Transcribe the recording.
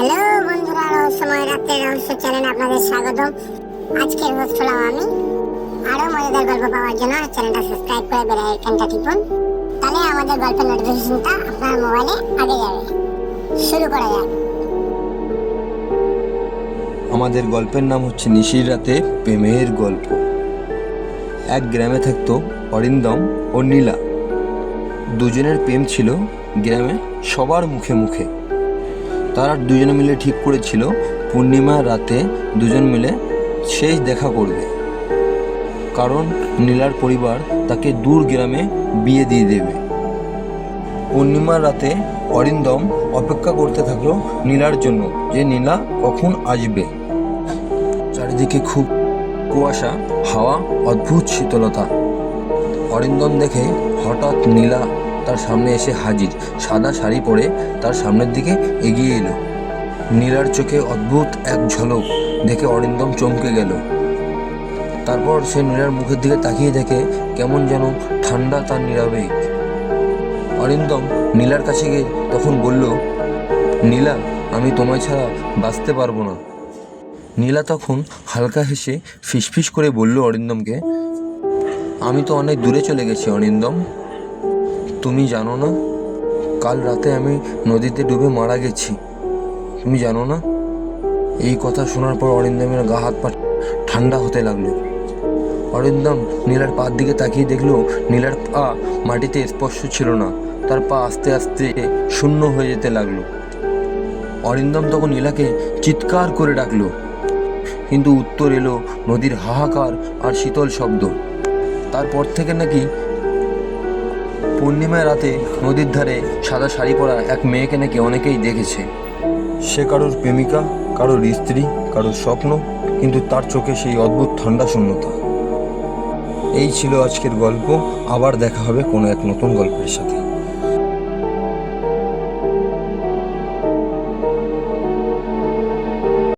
Hello বন্ধুরা, রহস্যময় রাতের রহস্য চ্যানেলে আপনাদের স্বাগতম। আজকের হোস্ট হলাম আমি। আরো মজাদার গল্প পাওয়ার জন্য চ্যানেলটা সাবস্ক্রাইব করে বেল আইকনটা টিপুন, তাহলে আমাদের গল্পের নোটিফিকেশনটা আপনার মোবাইলে আগে যাবে। শুরু করা যাক। আমাদের গল্পের নাম হচ্ছে নিশির রাতে প্রেমের গল্প। এক গ্রামে থাকতো অরিন্দম ও নীলা। দুজনের প্রেম ছিল গ্রামে সবার মুখে মুখে। তারা দুজনে মিলে ঠিক করেছিল পূর্ণিমা রাতে দুজন মিলে শেষ দেখা করবে, কারণ নীলার পরিবার তাকে দূর গ্রামে বিয়ে দিয়ে দেবে। পূর্ণিমার রাতে অরিন্দম অপেক্ষা করতে থাকলো নীলার জন্য, যে নীলা কখন আসবে। চারিদিকে খুব কুয়াশা, হাওয়া, অদ্ভুত শীতলতা। অরিন্দম দেখে হঠাৎ নীলা তার সামনে এসে হাজির। সাদা শাড়ি পরে তার সামনের দিকে এগিয়ে এলো। নীলার চোখে অদ্ভুত এক ঝলক দেখে অরিন্দম চমকে গেল। তারপর সে নীলার মুখের দিকে তাকিয়ে দেখে কেমন যেন ঠান্ডা তার নিরাবেগ। অরিন্দম নীলার কাছে গিয়ে তখন বলল, নীলা, আমি তোমায় ছাড়া বাঁচতে পারবো না। নীলা তখন হালকা হেসে ফিসফিস করে বলল অরিন্দমকে, আমি তো অনেক দূরে চলে গেছি অরিন্দম। তুমি জানো না, কাল রাতে আমি নদীতে ডুবে মারা গেছি। তুমি জানো না? এই কথা শোনার পর অরিন্দমের গা হাত পা ঠান্ডা হতে লাগলো। অরিন্দম নীলার পার দিকে তাকিয়ে দেখলো নীলার পা মাটিতে স্পর্শ ছিল না। তার পা আস্তে আস্তে শূন্য হয়ে যেতে লাগলো। অরিন্দম তখন নীলাকে চিৎকার করে ডাকলো, কিন্তু উত্তর এলো নদীর হাহাকার আর শীতল শব্দ। তারপর থেকে নাকি পূর্ণিমার রাতে নদীর ধারে সাদা শাড়ি পরা এক মেয়েকে নাকি অনেকেই দেখেছে। সে কারোর প্রেমিকা, কারোর স্ত্রী, কারোর স্বপ্ন, কিন্তু তার চোখে সেই অদ্ভুত ঠান্ডা শূন্যতা। এই ছিল আজকের গল্প। আবার দেখা হবে কোনো এক নতুন গল্পের সাথে।